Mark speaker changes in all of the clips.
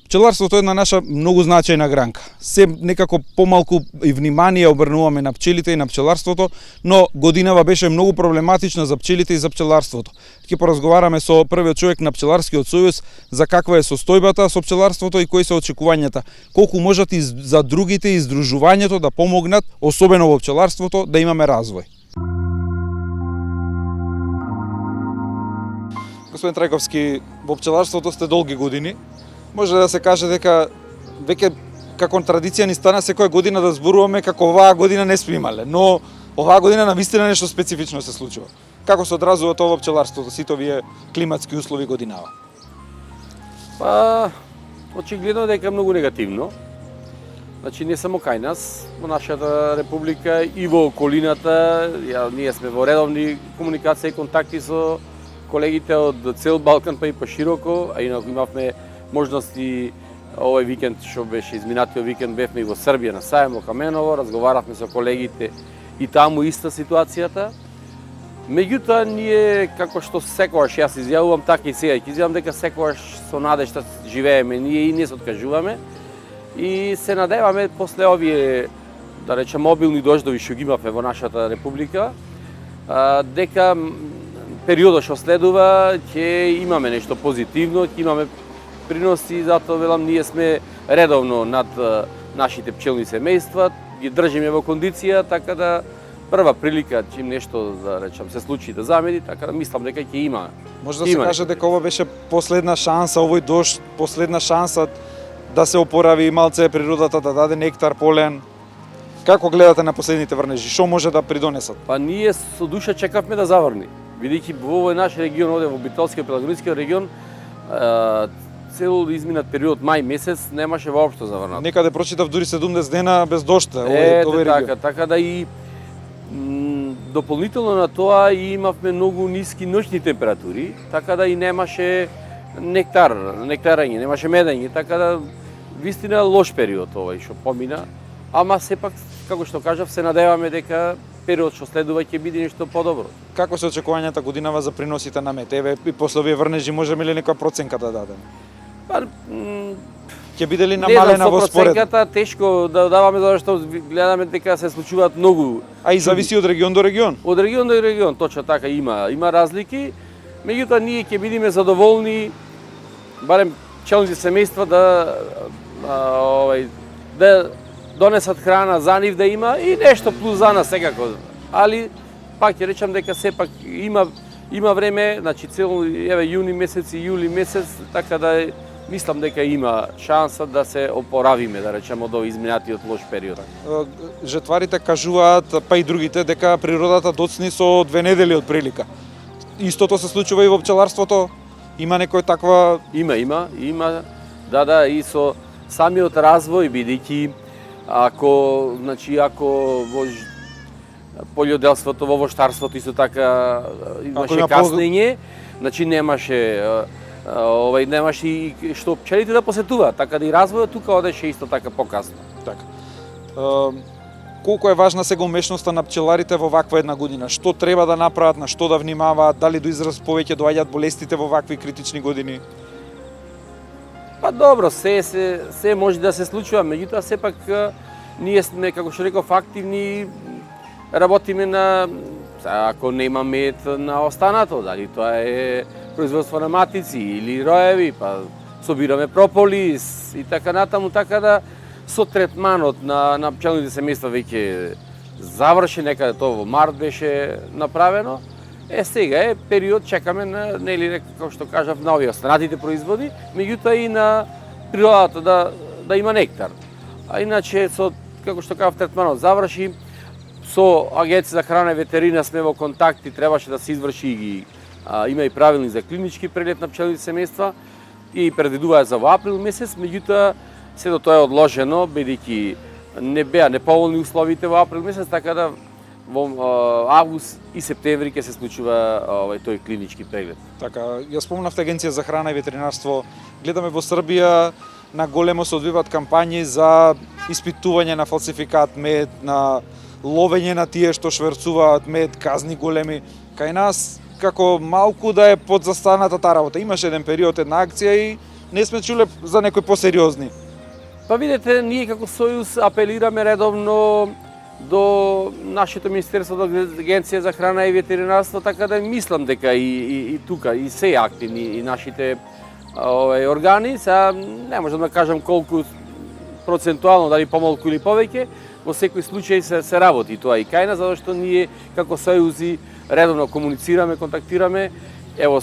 Speaker 1: Пчеларството е една наша многу значајна гранка. Се некако помалку и внимание обрнуваме на пчелите и на пчеларството, но годинава беше многу проблематична за пчелите и за пчеларството. Ќе поразговараме со првиот човек на Пчеларскиот сојуз за каква е состојбата со пчеларството и кои се очекувањата. Колку можат и за другите и издружувањето да помогнат, особено во пчеларството, да имаме развој. Господин Трајковски, во пчеларството сте долги години. Може да се каже дека веќе како традиција ни стана секоја година да зборуваме како оваа година не сме имале, но оваа година навистина нешто специфично се случува. Како се одразува тоа во пчеларството, сите овие климатски услови годинава?
Speaker 2: Па, очигледно дека многу негативно. Значи не само кај нас, во нашата република и во околината, ние сме во редовни комуникации и контакти со колегите од цел Балкан па и пошироко, а инаку имавме можности овој викенд што беше изминатиот викенд бевме и во Србија на сајм во Каменово, разговаравме со колегите и таму иста ситуацијата. Меѓутоа ние како што секогаш јас изјавувам, така и сега ќе изјавам дека секогаш со надежда живееме ние и не се откажуваме и се надеваме после овие да речем мобилни дождови што ги имавме во нашата република дека периодот што следува ќе имаме нешто позитивно, ќе имаме приноси, затоа велам ние сме редовно над нашите пчелни семејства, ги држиме во кондиција, така да прва прилика чим нешто да речам се случи да замени, така да мислам дека ќе има.
Speaker 1: Може да се каже дека ова беше последна шанса, овој дожд, последна шанса да се опорави малце природата, да даде нектар, полен. Како гледате на последните врнежи? Што може да придонесат?
Speaker 2: Па ние со душа чекавме да заврни. Бидејќи во овој наш регион, овде во Битолскиот Пелагонискиот регион, цел изминат период мај месец немаше воопшто заврнато.
Speaker 1: Некаде прочитав дури 70 дена без дожд
Speaker 2: овој регион. Така да и дополнително на тоа имавме многу ниски ноќни температури, така да и немаше нектарање, немаше медење, така да вистина лош период овој што помина, ама сепак како што кажав се надеваме дека период што следува ќе биде нешто подобро.
Speaker 1: Како се очекувањата годинава за приносите на мед? Еве и после овие врнежи можеме ли некоја проценка да дадеме?
Speaker 2: Па
Speaker 1: ќе биде ли намалена во според?
Speaker 2: Проценката тешко да даваме зашто гледаме дека се случуваат многу.
Speaker 1: А и зависи од регион до регион.
Speaker 2: Од регион до регион, точно така има разлики. Меѓутоа ние ќе бидеме задоволни барем пчелните семејства да донесат храна за нив да има и нешто плюс за нас секако. Али пак ќе речам дека сепак има време, значи цел јуни месец и јули месец, така да мислам дека има шанса да се опоравиме, да речеме, од овој изминатиот лош период.
Speaker 1: Жетварите кажуваат, па и другите, дека природата доцни со 2 недели од прилика. Истото се случува и во пчеларството? Има некој таква...
Speaker 2: Има, да, и со самиот развој, бидејќи ако во полјоделството, во воштарството исто така имаше каснење, значи немаше и што пчелите да посетуваат, така да и развојот тука одеше исто така покасно.
Speaker 1: Така. Колку е важна сега умешноста на пчеларите во ваква една година? Што треба да направат, на што да внимаваат, дали до израз повеќе доаѓаат болестите во вакви критични години?
Speaker 2: Па добро, се може да се случува, меѓутоа сепак ние сме, како што реков, активни, работиме на, ако нема мед на останато, дали тоа е производство на матици или роеви, па собираме прополис и така натаму, така да со третманот на пчелните семејства веќе заврши, некаде тоа во март беше направено. Сега е период, чекаме на, нели, како што кажав, на овие останатите производи, меѓутоа и на природата да има нектар. А иначе, како што кажав, третманот заврши, со Агенција за храна и ветерина сме во контакти, требаше да се изврши има и правилник за клинички преглед на пчелните семејства и предвидуваат за во април месец, меѓутоа сето тоа е одложено, бидејќи не беа неповолни условите во април месец, така да во август и септември ќе се случува тој клинички преглед.
Speaker 1: Така, ја спомнавте Агенција за храна и ветеринарство. Гледаме во Србија на големо се одвиваат кампањи за испитување на фалсификат мед, на ловење на тие што шверцуваат мед, казни големи. Кај нас како малку да е подзастаната таа работа. Имаше еден период, една акција и не сме чуле за некои посериозни.
Speaker 2: Па видете, ние како Сојуз апелираме редовно до нашето Министерство, до Агенција за храна и ветеринарство, така да мислам дека и тука и се активни и нашите органи. Сега не можам да кажам колку процентуално, дали помалку или повеќе, во секој случај се работи тоа и кај нас, затоа што ние како Сојузи редовно комуницираме, контактираме. Ево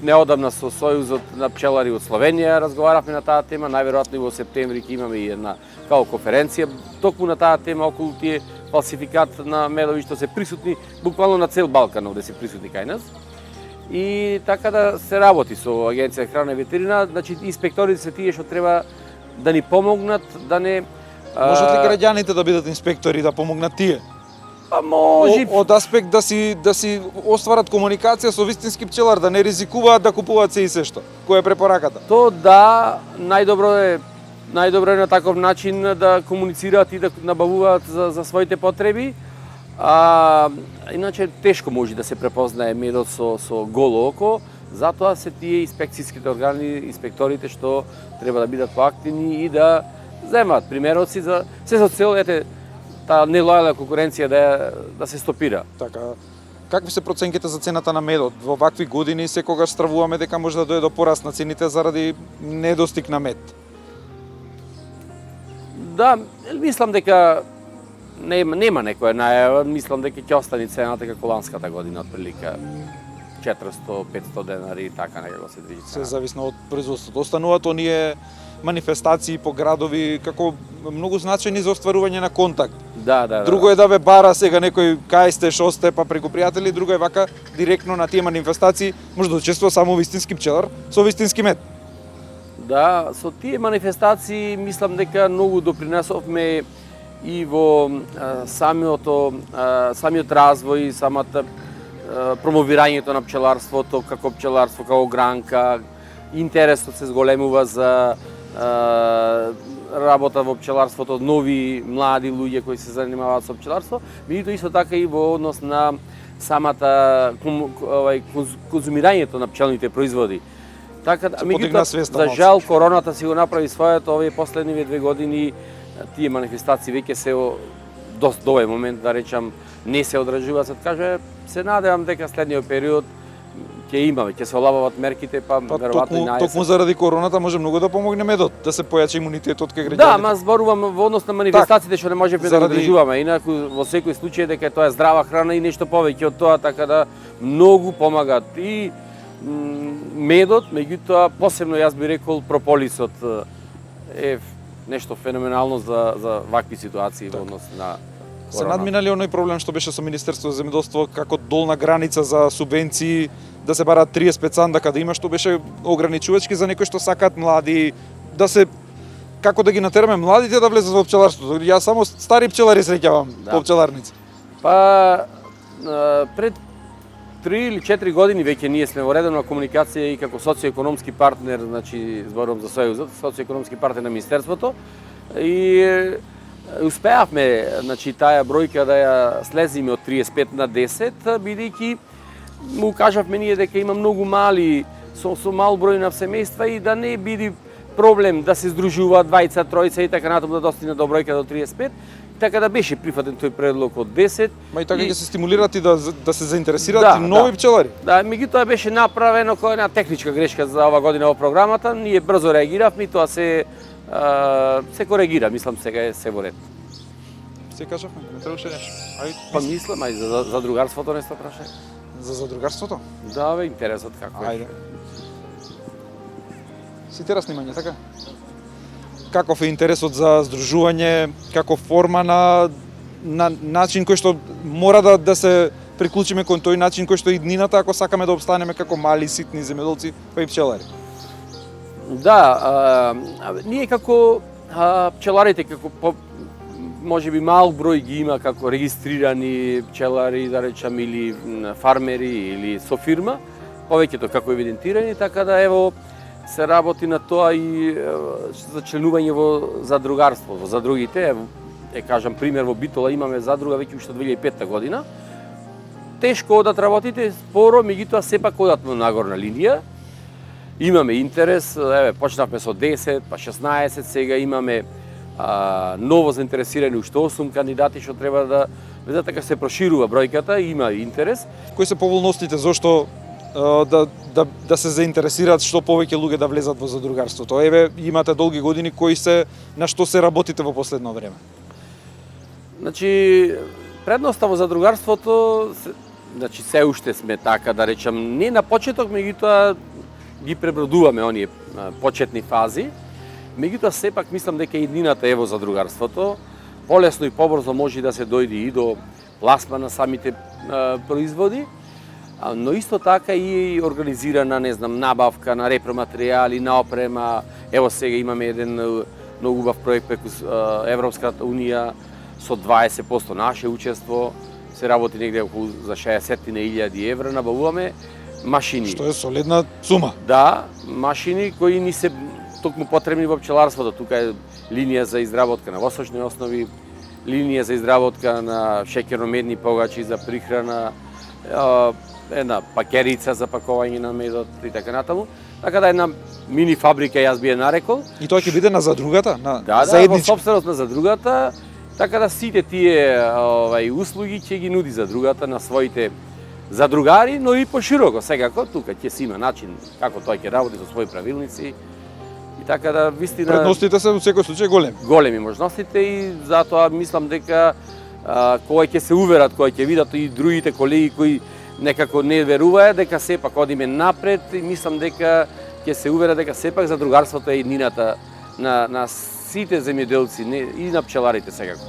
Speaker 2: неодамна со Сојузот на пчелари од Словенија разговаравме на таа тема, најверојатно и во септември ќе имаме и една као конференција токму на таа тема околу тие фалсификат на медови што се присутни буквално на цел Балкан, овде се присутни кај нас. И така да се работи со Агенција за храна и ветерина, значи инспекторите се тие што треба да ни помогнат, да не
Speaker 1: Можат ли граѓаните да бидат инспектори да помогнат тие?
Speaker 2: Па може
Speaker 1: од аспект да си остварат комуникација со вистински пчелар, да не ризикуваат да купуваат се и се што. Која е препораката?
Speaker 2: То да, најдобро е на таков начин да комуницираат и да набавуваат за своите потреби. Иначе тешко може да се препознае медот со голо око, затоа се тие инспекцијските органи, инспекторите што треба да бидат поактивни и да земат примероци за се со цел таа нелојална конкуренција да се стопира.
Speaker 1: Така, какви се проценките за цената на медот? Во вакви години секогаш стравуваме дека може да дојде до пораст на цените заради недостиг на мед. Да,
Speaker 2: мислам дека нема некоја најава, мислам дека ќе остане цената како ланската година отприлика 400-500 денари и така некако се движи.
Speaker 1: Се зависно од производството. Остануваат оние манифестации по градови како многу значајни за остварување на контакт.
Speaker 2: Да.
Speaker 1: Друго е да ве бара сега некој кај сте, шо сте, па преку пријатели, друго е вака директно на тие манифестации може да учествува само вистински пчелар со вистински мед.
Speaker 2: Да, со тие манифестации мислам дека многу допринесовме и во самиот развој, самата промовирањето на пчеларството како гранка, интересот се зголемува за работа во пчеларството, нови млади луѓе кои се занимаваат со пчеларство, меѓутоа исто така и во однос на самата конзумирањето на пчелните производи. Така да, за жал короната си го направи своето, овие последниве 2 години тие манифестации веќе се до овој момент да речам не се одржуваат, се надевам дека следниот период ќе се олабават мерките, па веројатно и на
Speaker 1: токму заради короната може многу да помогне медот, да се појачи имунитетот кај граѓаните.
Speaker 2: Да, ама зборувам во однос на манифестациите што не можеме да одржуваме, инаку во секој случај дека тоа е здрава храна и нешто повеќе од тоа, така да многу помагат и медот, меѓутоа посебно јас би рекол прополисот е нешто феноменално за вакви ситуации во однос на
Speaker 1: се надминали оној проблем што беше со Министерството за земјоделство како долна граница за субвенции, да се бараат 35 сандака да има, што беше ограничувачки за некои што сакаат млади, да се како да ги натераме младите да влезат во пчеларството. Јас само стари пчелари среќавам по пчеларници.
Speaker 2: Па пред 3 или 4 години веќе ние сме во редовна комуникација и како социоекономски партнер, значи зборувам за Сојузот, социоекономски партнер на Министерството и успеавме, значи таа бројка да ја слезиме од 35 на 10, бидејќи му кажавме ние дека има многу мали со мал број на семејства и да не биде проблем да се здружуваат двајца, тројца и така натаму да достигне до бројка до 35. Така да беше прифатен тој предлог од 10.
Speaker 1: Ма и така ќе се стимулират и да се заинтересираат и нови пчелари.
Speaker 2: Да, меѓутоа беше направено кој една техничка грешка за ова година во програмата. Ние брзо реагиравме и тоа се коригира, мислам сега е се во ред.
Speaker 1: Се кажавме, не требаше нешто.
Speaker 2: Па мислам, за другарството не се праша.
Speaker 1: За задругарството?
Speaker 2: Да, бе, интересот како е.
Speaker 1: Ајде. Сите снимање, така? Каков е интересот за здружување, каков форма на начин кој што мора да се приклучиме кон тој начин кој што и днината ако сакаме да обстанеме како мали ситни земјоделци па и пчелари.
Speaker 2: Да, ние како пчеларите, како можеби мал број ги има како регистрирани пчелари, да речам, или фармери или со фирма, повеќето како евидентирани, така да ево се работи на тоа и за членување во задругарство, во задругите. Кажам пример, во Битола имаме задруга веќе уште 2005 година. Тешко одат работите, споро, меѓутоа сепак одат на нагорна линија. Имаме интерес, еве почнавме со 10, па 16, сега имаме ново заинтересирани уште 8 кандидати што треба да видат, така се проширува бројката, има интерес.
Speaker 1: Кои се поволностите зошто да се заинтересираат што повеќе луѓе да влезат во задругарството? Еве, имате долги години, на што се работите во последно време?
Speaker 2: Значи, предноста во задругарството, значи се уште сме така да речам, не на почеток, меѓутоа ги пребродуваме оние почетни фази. Меѓутоа сепак мислам дека иднината е во задругарството. Полесно и побрзо може да се дојде и до пласма на самите производи, но исто така и организирана, не знам, набавка на репроматеријали, на опрема. Ево сега имаме еден многу убав проект преку Европската унија со 20% наше учество. Се работи негде околу за 60.000 евра, набавуваме машини.
Speaker 1: Што е солидна сума.
Speaker 2: Да, машини кои ни се токму потребни во пчеларството. Тука е линија за изработка на восочни основи, линија за изработка на шеќерно-медни погачи за прихрана, една пакерица за пакување на медот и така натаму. Така да една мини фабрика јас би ја нарекол.
Speaker 1: И тоа ќе биде на задругата, на
Speaker 2: Да,
Speaker 1: заеднички.
Speaker 2: во собственост на задругата, така да сите тие услуги ќе ги нуди задругата на своите задругари, но и пошироко секако. Тука ќе си има начин како тој ќе работи со своји правилници. И така да вистина
Speaker 1: Предностите се во секој случај големи.
Speaker 2: големи можностите и затоа мислам дека кои ќе се уверат, кои ќе видат и другите колеги кои некако не веруваат дека сепак одиме напред и мислам дека ќе се уверат дека сепак задругарството е иднината на сите земјоделци и на пчеларите секако.